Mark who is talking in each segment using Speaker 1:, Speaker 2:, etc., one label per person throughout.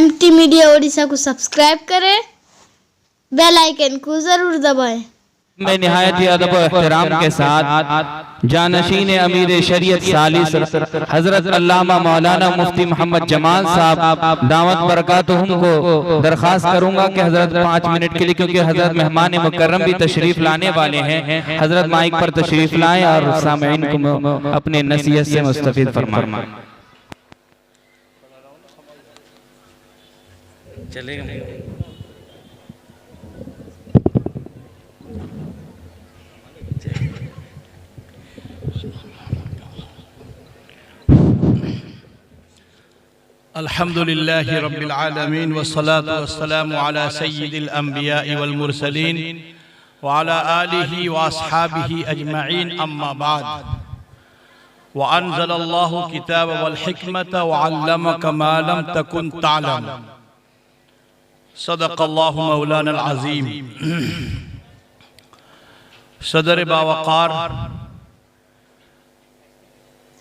Speaker 1: MT media Odisha को subscribe करें, bell icon को जरूर दबाएं।
Speaker 2: मैं निहायत ही अदब व एहतराम के साथ जानशीन अमीर शरीयत सालिस हजरत अल्लामा मौलाना मुफ्ती मोहम्मद जमाल साहब दावत बरकातुहुम को दरखास्त करूंगा कि हजरत 5 मिनट के लिए, क्योंकि हजरत मेहमान मुकर्रम भी तशरीफ लाने वाले हैं, हजरत माइक पर तशरीफ लाएं और सामईन को अपने नसीहत से मुस्तफीद फरमाएं। चलेगा।
Speaker 3: अल्हम्दुलिल्लाहि रब्बिल आलमीन वस्सलातु वस्सलामु अला सय्यिदिल अंबिया'i वल मुरसलीन व अला आलिहि व अस्हाबिहि अजमईन, अम्मा बाद। व अंज़लल्लाहु किताब वल हिकमत व अल्लमक मा लम तकुन तअलम। सदक़ल्लाहु मौलाना अज़ीम। सदर बावक़ार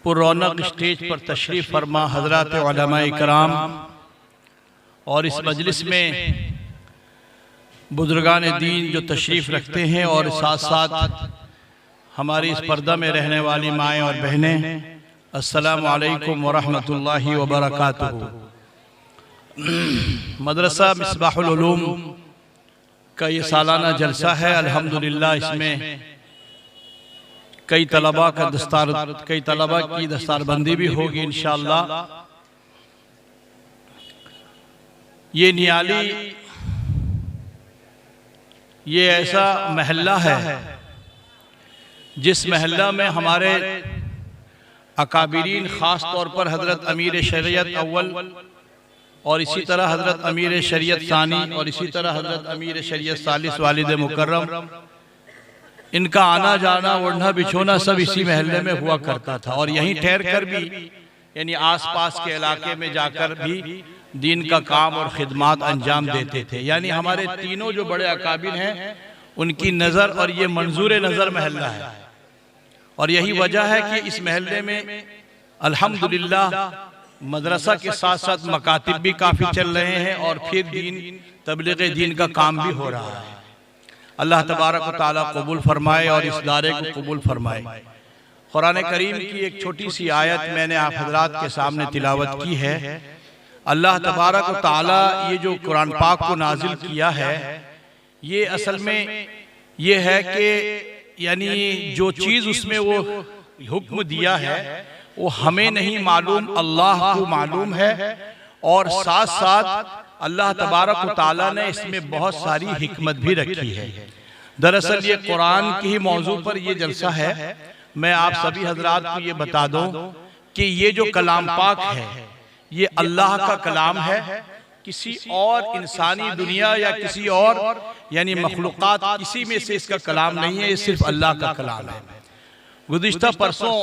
Speaker 3: पुरौनक स्टेज पर तशरीफ़ फरमा हज़रात उलमाए किराम और इस मजलिस में बुजुर्गान दीन जो तशरीफ़ रखते हैं और साथ साथ हमारी इस पर्दा में रहने वाली माएँ और बहनें, अस्सलामु अलैकुम व रहमतुल्लाहि व बरकातुहू। मदरसा मिसबाहुल उलूम का ये सालाना जलसा है। अल्हम्दुलिल्लाह इसमें कई तलबा की दस्तारबंदी भी होगी इंशाअल्लाह। ये नियाली ये ऐसा महल्ला है जिस महल्ला में हमारे अकाबिरीन ख़ास तौर पर हज़रत अमीर शरीयत अव्वल और इसी तरह हज़रत अमीर शरीयत सानी और इसी तरह हज़रत अमीर शरीयत सालिस वालिद मुकर्रम, इनका आना जाना ओढ़ना बिछोना सब इसी महल्ले में हुआ करता था। और यहीं ठहर कर भी यानी आसपास के इलाके में जाकर भी दीन का काम और खिदमात अंजाम देते थे। यानी हमारे तीनों जो बड़े अकाबिर हैं उनकी नज़र और ये मंजूर नज़र महल्ला है। और यही वजह है कि इस महल्ले में अल्हम्दुलिल्लाह मदरसा के साथ साथ मकातिब भी काफ़ी चल रहे हैं और फिर दीन तबलीग दीन का काम भी हो रहा है। अल्लाह तबारक व तआला कबूल फरमाए और इस दायरे को कबूल फरमाए। कुरान करीम की एक छोटी सी आयत मैंने आप हजरात के सामने तिलावत की है। अल्लाह तबारक व तआला ये जो कुरान पाक को नाजिल किया है, ये असल में ये है कि यानी जो चीज़ उसमें वो हुक्म दिया है वो हमें नहीं मालूम, अल्लाह को मालूम है। और साथ साथ अल्लाह तबारक व तआला ने इसमें बहुत सारी हिकमत भी रखी है। दरअसल ये कुरान की ही मौजू पर ये जलसा है। मैं आप सभी हजरात को ये बता दूं कि ये जो कलाम पाक है ये अल्लाह का कलाम है, किसी और इंसानी दुनिया या किसी और यानी मखलूक़ात किसी में से इसका कलाम नहीं है, ये सिर्फ अल्लाह का कलाम है। गुज़िश्ता परसों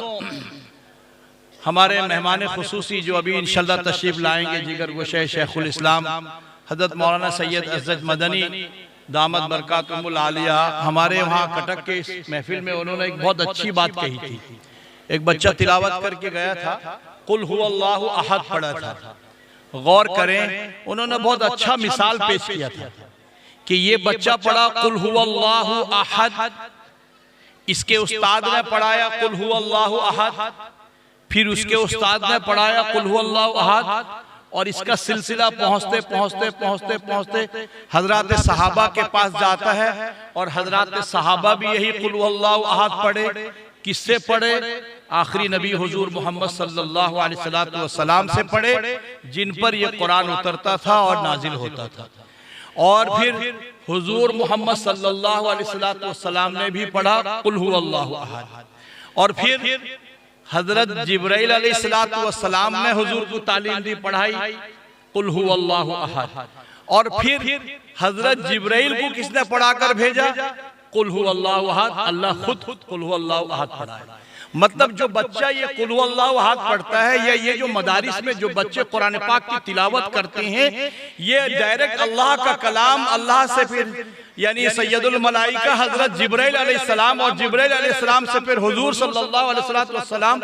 Speaker 3: हमारे मेहमान खुसूसी जो अभी इंशाअल्लाह तशरीफ लाएंगे जिगर गोशे शेखुल इस्लाम हज़रत मौलाना सैयद अज़्ज़त मदनी दामत बरकातुहुल आलिया, हमारे वहाँ कटक के इस महफिल में उन्होंने एक बहुत अच्छी बात कही थी। एक बच्चा तिलावत करके गया था, कुल हुवल्लाहु अहद पढ़ा था। गौर करें, उन्होंने बहुत अच्छा मिसाल पेश किया था कि ये बच्चा पढ़ा कुल हुवल्लाहु अहद, इसके उस्ताद ने पढ़ाया कुल हुवल्लाहु अहद, फिर उसके उस्ताद ने पढ़ाया कुल हुवल्लाहु अहद, और इसका सिलसिला पहुंचते पहुंचते पहुंचते पहुंचते हजरत सहाबा के पास जाता है और हजरत सहाबा भी यही कुल हुवल्लाहु अहद पढ़े। किससे पढ़े? आखिरी नबी हुजूर मोहम्मद सल्लल्लाहु अलैहि वसल्लम से पढ़े, जिन पर यह कुरान उतरता था और नाजिल होता था। और फिर हुजूर मोहम्मद सल्लल्लाहु अलैहि वसल्लम ने भी पढ़ा कुल हुवल्लाहु अहद। और फिर हजरत जिब्राइल अलैहिस्सलाम ने हुजूर को तालीम दी, पढ़ाई कुल हुवल्लाहु अहद। और फिर हजरत जिब्राइल को किसने पढ़ाकर भेजा? कुल हुवल्लाहु अहद। अल्लाह खुद कुल हुवल्लाहु अहद पढ़ाया। मतलब जो बच्चा ये कुल हुवल्लाहु अहद पढ़ता है या ये जो मदारिस में जो बच्चे कुरान पाक की तिलावत करते हैं, ये डायरेक्ट अल्लाह का कलाम अल्लाह से फिर यानी सैयदुल मलाइका हजरत जिब्राइल अलैहिस्सलाम और जिब्राइल अलैहिस्सलाम से फिर हुजूर सल्लल्लाहु अलैहि वसल्लम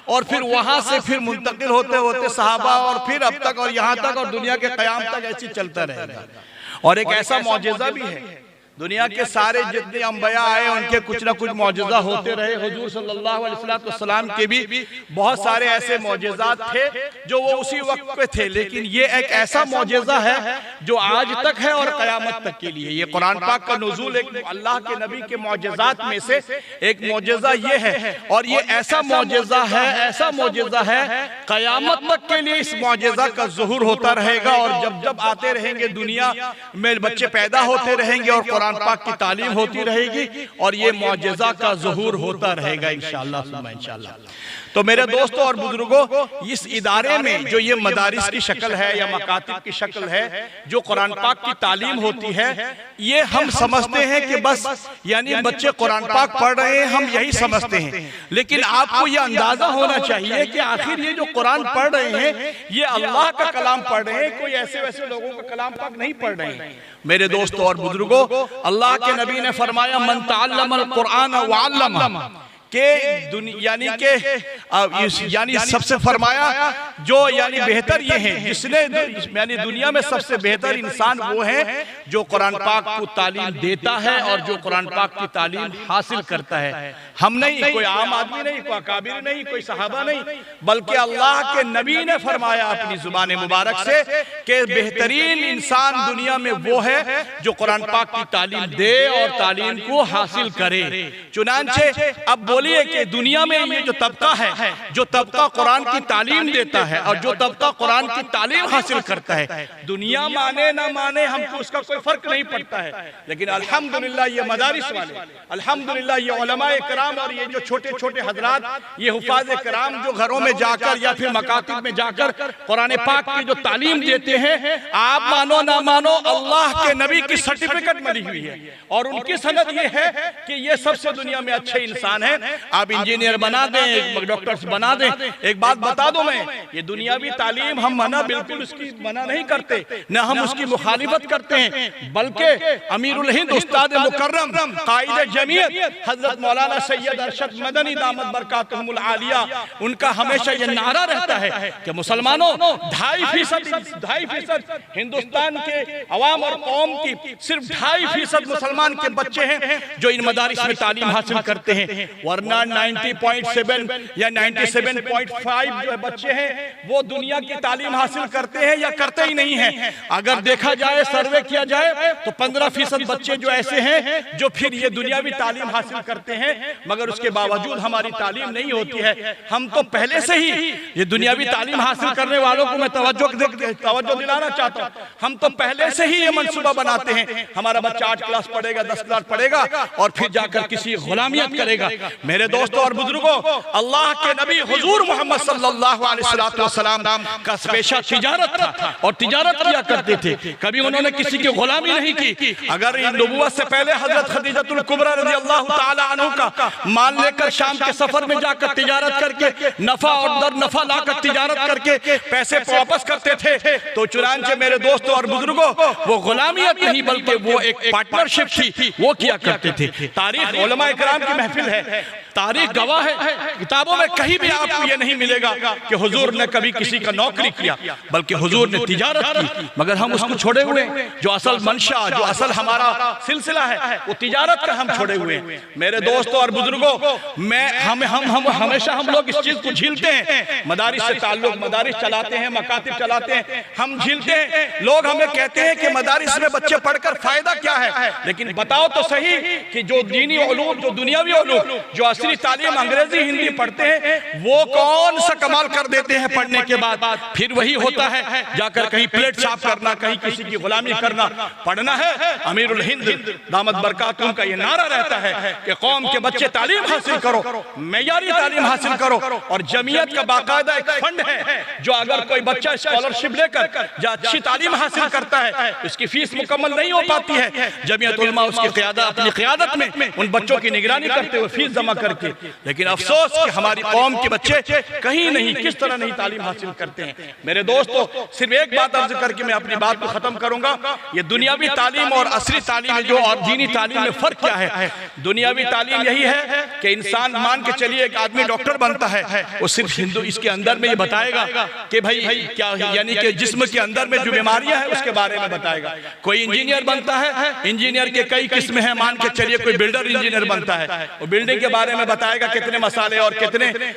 Speaker 3: और फिर वहां से फिर मुंतकिल होते होते सहाबा और फिर अब तक और यहाँ तक और दुनिया के क़याम तक ऐसी चलता रहेगा। और एक ऐसा मौजज़ा भी है, दुनिया के सारे जितने अंबिया आए उनके कुछ ना कुछ मौजज़ा होते रहे। हुजूर सल्लल्लाहु अलैहि वसल्लम के भी बहुत सारे ऐसे मौजज़ात थे जो वो उसी वक्त पे थे, लेकिन ये एक ऐसा मौजज़ा है जो आज तक है और क़यामत तक के लिए। ये कुरान पाक का नुज़ूल एक अल्लाह के नबी के मौजज़ात में से एक मौजज़ा ये है, और ये ऐसा मौजज़ा है, ऐसा मौजज़ा है क़यामत तक के लिए इस मौजज़ा का ज़ुहूर होता रहेगा। और जब जब आते रहेंगे दुनिया में बच्चे पैदा होते रहेंगे और कुरान पाक की तालीम होती रहेगी और ये मौजज़ा का ज़ुहूर होता रहेगा इंशाअल्लाह सुम्मा इंशाअल्लाह। तो मेरे दोस्तों और बुजुर्गों, इस इदारे में जो ये मदारिस की शक्ल है या मकातिब की शक्ल है, जो कुरान पाक की तालीम होती है, ये हम समझते हैं कि बस यानी बच्चे कुरान पाक पढ़ रहे हैं, हम यही समझते हैं। लेकिन आपको ये अंदाजा होना चाहिए कि आखिर ये जो कुरान पढ़ रहे हैं ये अल्लाह का कलाम पढ़ रहे हैं, कोई ऐसे वैसे लोगों का कलाम पाक नहीं पढ़ रहे हैं। मेरे दोस्तों और बुजुर्गों, अल्लाह के नबी ने फरमाया मन तअल्लमल कुरान व अल्लमा के यानी सबसे फरमाया जो यानी बेहतर ये है जिसने यानी दुनिया में सबसे बेहतर इंसान वो है जो कुरान पाक को तालीम देता है और जो कुरान पाक की तालीम हासिल करता है। हम नहीं, कोई आम आदमी नहीं, कोई अकाबिर नहीं, कोई सहाबा नहीं, बल्कि अल्लाह के नबी ने फरमाया अपनी जुबान मुबारक से कि बेहतरीन इंसान दुनिया में वो है जो कुरान पाक की तालीम दे और तालीम को हासिल करे। चुनांचे अब बोलिए कि दुनिया में ये जो तबका है, जो तबका कुरान की तालीम देता है और जो तबका कुरान की तालीम हासिल करता है, दुनिया माने ना माने हमको उसका कोई फर्क नहीं पड़ता है। लेकिन अल्हम्दुलिल्लाह ये मदारिस वाले, अल्हम्दुलिल्लाह ये उलमाए कराम और ये जो छोटे छोटे हजरात, ये हुफाज़े कराम जो घरों में जाकर या फिर मकातिब में जाकर कुरान पाक की जो तालीम देते हैं, आप मानो ना मानो अल्लाह के नबी की सर्टिफिकेट मिली हुई है और उनकी सनद ये है कि ये सबसे दुनिया में अच्छे इंसान है। आप इंजीनियर बना दें, डॉक्टर बना दें, एक बात बता दो, मैं ये दुनियावी तालीम हम मना बिल्कुल उसकी मना नहीं करते, न हम उसकी मुखालिफत करते हैं, बल्कि अमीरुल हिंद उस्ताद मुकर्रम कायदे जमीयत हजरत मौलाना सैयद अरशद मदनी दामत बरकातुहुमुल आलिया, उनका हमेशा ये नारा रहता है कि मुसलमानों 2.5% हिंदुस्तान के अवाम और कौम की सिर्फ 2.5% मुसलमान के बच्चे हैं जो इन मदारिस में तालीम हासिल करते हैं, वरना 90.7 या 97.5 जो बच्चे हैं वो दुनिया की तालीम हासिल करते हैं या करते ही नहीं हैं। अगर देखा जाए, सर्वे किया जाए तो 15% बच्चे जो ऐसे हैं जो फिर ये दुनियावी तालीम हासिल करते हैं, मगर उसके बावजूद हमारी तालीम नहीं होती है। हम तो पहले से ही ये दुनियावी तालीम हासिल करने वालों को मैं तवज्जो दिलाना चाहता हूँ, हम तो पहले से ही ये मंसूबा बनाते हैं हमारा बच्चा 8 क्लास पढ़ेगा, 10 क्लास पढ़ेगा और फिर जाकर किसी गुलामियत करेगा। मेरे दोस्तों और बुजुर्गों, अल्लाह के नबी हुजूर मोहम्मद सल्लल्लाहु अलैहि वसल्लम का पेशा तिजारत था और तिजारत किया करते थे, कभी उन्होंने किसी की गुलामी नहीं की। अगर नबुव्वत से पहले हजरत खदीजतुल कुबरा रज़ियल्लाहु ताला अन्हा का माल लेकर शाम के सफर में जाकर तिजारत करके नफा और दर नफा लाकर तिजारत करके पैसे वापस करते थे। तो चुनांचे मेरे दोस्तों और बुजुर्गों, वो गुलामियत नहीं बल्कि वो एक पार्टनरशिप थी, वो किया करते थे। तारीख उलमाए किराम की महफिल है, तारीख गवाह है, किताबों में कहीं भी आपको ये नहीं मिलेगा कि हुजूर ने कभी किसी का नौकरी किया, बल्कि हुजूर ने तिजारत की। मगर हम उसको छोड़े हुए, जो असल मंशा, जो असल हमारा सिलसिला है, वो तिजारत का हम छोड़े हुए। मेरे दोस्तों और बुजुर्गों, हम हमेशा हम लोग इस चीज को झीलते हैं, मदारिस से ताल्लुक, मदारिस चलाते हैं, मकातिब चलाते हैं, हम झीलते हैं। लोग हमें कहते हैं कि मदारिस में बच्चे पढ़कर फायदा क्या है, लेकिन बताओ तो सही कि जो दीनी उलूम, जो दुनियावी उलूम, जो असली तालीम अंग्रेजी हिंदी पढ़ते हैं, वो कौन सा कमाल कर देते हैं पढ़ने के बाद। फिर वही होता है जाकर कहीं प्लेट साफ करना, कहीं किसी की गुलामी करना। पढ़ना है, अमीरुल हिंद दामत बरकातुहुम का ये नारा रहता है कि कौम के बच्चे तालीम हासिल करो, मेयारी तालीम हासिल करो। और जमीयत का बाकायदा एक फंड है जो अगर कोई बच्चा स्कॉलरशिप लेकर जो अच्छी तालीम हासिल करता है, उसकी फीस मुकम्मल नहीं हो पाती है, जमीयत उलमा उसकी क़ियादत, अपनी क़ियादत में उन बच्चों की निगरानी करते हुए फीस जमा करके करके। लेकिन अफसोस कि हमारी कौम के बच्चे कहीं नहीं, किस तरह नहीं तालीम हासिल करते हैं। मेरे दोस्तों, सिर्फ एक बात अर्ज करके मैं अपनी बात को खत्म करूंगा। ये दुनियावी तालीम और असली तालीम जो और दीनी तालीम में फर्क क्या है? दुनियावी तालीम यही है कि इंसान मान के चलिए एक आदमी डॉक्टर बनता है, वो सिर्फ हिंदू इसके अंदर में ये बताएगा कि भाई क्या, यानी कि जिस्म के अंदर में जो बीमारियां हैं उसके बारे में बताएगा। कोई इंजीनियर बनता है, इंजीनियर के कई किस्म हैं, मान के चलिए कोई बिल्डर इंजीनियर बनता है, वो बिल्डिंग के बारे में बताएगा कितने मसाले और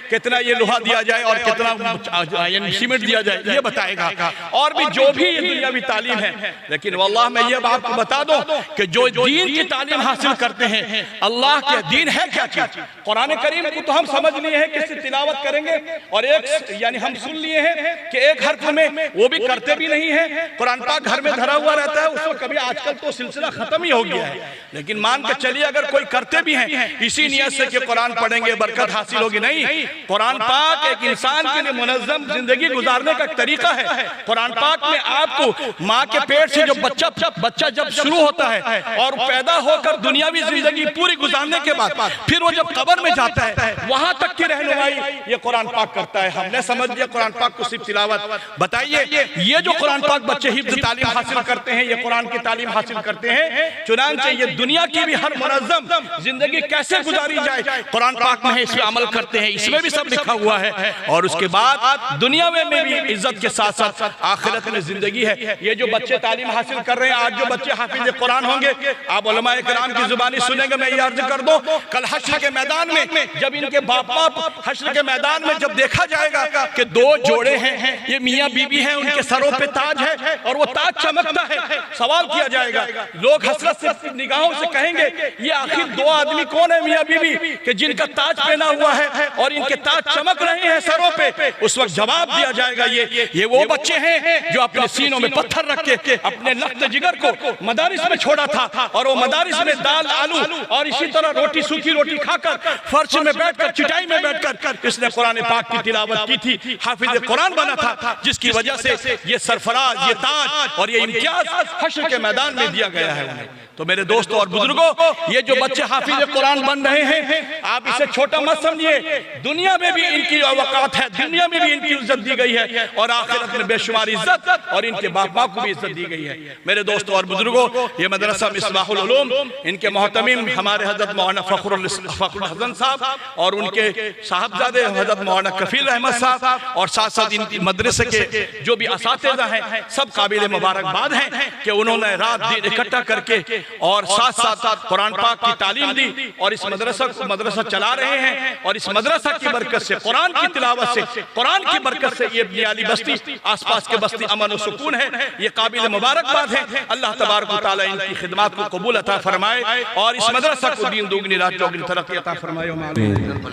Speaker 3: कितना ये लोहा दिया जाए और कितना यानी सीमेंट दिया जाए, ये बताएगा। और भी जो भी ये दुनियावी तालीम है। लेकिन वल्लाह मैं ये बात बता दूं कि जो दीन की तालीम हासिल करते हैं, अल्लाह के दीन है क्या चीज? कुरान करीम को तो हम समझ लिए हैं, किसी तिलावत करेंगे और एक यानी हम सुन लिए हैं कि एक हर्फ में, वो भी करते भी नहीं है। कुरान पाक घर में धरा हुआ रहता है, उसको कभी आजकल तो सिलसिला खत्म ही हो गया है। लेकिन मान के चलिए अगर कोई करते भी हैं इसी नियत से कि कुरान पढ़ेंगे बरकत हासिल होगी, नहीं। कुरान पाक एक इंसान के लिए मुनज़्ज़म जिंदगी गुजारने का तरीका है। कुरान पाक में आपको माँ के पेट से जो बच्चा जब शुरू होता है और पैदा होकर दुनियावी जिंदगी पूरी गुजारने के बाद फिर वो जब कब्र में जाता है, वहां तक की रहनुमाई ये कुरान पाक करता है। हमने समझ लिया कुरान पाक को सिर्फ तिलावत। बताइए ये जो कुरान पाक बच्चे हिफ्ज़ तालीम हासिल करते हैं, ये कुरान की तालीम हासिल करते हैं, चुनांचे ये दुनिया की भी हर मुनज़्ज़म जिंदगी कैसे गुजारी जाए कुरान पाक में है, इस पे अमल करते हैं, इसमें भी सब लिखा हुआ है। और उसके बाद दुनिया में भी इज्जत के साथ साथ आखिरत में जिंदगी है। ये जो बच्चे तालीम हासिल कर रहे हैं, आज जो बच्चे हाफिज कुरान होंगे, आप उलमाए किराम की जुबानी सुनेंगे। मैं ये अर्ज कर दूं, कल हश्र के मैदान में जब इनके बाप हश्र के मैदान में जब देखा जाएगा कि दो जोड़े हैं, ये मियाँ बीबी हैं, उनके सरों पे ताज है और वो ताज चमकता है, सवाल किया जाएगा। लोग हसरत से निगाहों से कहेंगे ये आखिर दो आदमी कौन है मियाँ बीबी कि जिनका ताज पहना हुआ है और इनके ताज चमक रहे हैं सरों पे? उस वक्त जवाब दिया जाएगा ये वो बच्चे हैं जो अपने सीनों में पत्थर रख के अपने लख्त जिगर को मदारिस में छोड़ा था और वो मदारिस में दाल आलू और इसी तरह रोटी, सूखी रोटी खाकर फर्श में बैठकर, चिटाई में बैठकर इसने कुरान पाक की तिलावत की थी, हाफिज कुरान बना था, जिसकी वजह से ये सरफराज, ये ताज और ये इम्तियाज हश्र के मैदान में दिया गया है उन्हें। तो मेरे दोस्तों और बुजुर्गों, ये जो बच्चे हाफिज कुरान बन रहे हैं, आप इसे छोटा मत समझिए। दुनिया में भी इनकी औकात है, दुनिया में भी इनकी इज्जत दी गई है और आखिरत में बेशुमार इज्जत, और इनके बाप माँ को भी इज्जत दी गई है। मेरे दोस्तों और बुजुर्गों, ये मदरसा मिसबाहुल उलूम, इनके मोहतमीम हमारे हजरत मौलाना फखरुल हसन साहब और उनके साहबजादे हजरत मौलाना कफील अहमद साहब और साथ साथ इन मदरसे के जो भी असातिज़ा हैं, सब काबिल मुबारकबाद हैं कि उन्होंने रात दिन इकट्ठा करके और साथ साथ कुरान पाक की तालीम दी और इस मदरसा चला रहे हैं। और इस मदरसा की बरकत से, कुरान की तिलावत से, कुरान की बरकत से ये नियाली बस्ती, आसपास के बस्ती अमन और सुकून है। ये काबिल मुबारकबाद है। अल्लाह तबारक व तआला इनकी खिदमत को कबूल अता फरमाए और इस मदरसा को दीन दुगनी रात चौगुनी तरक्की अता फरमाए।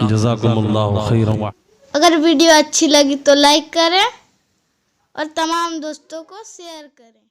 Speaker 2: जज़ाकुमुल्लाहु खैरन।
Speaker 1: अगर वीडियो अच्छी लगी तो लाइक करें और तमाम दोस्तों को शेयर करें।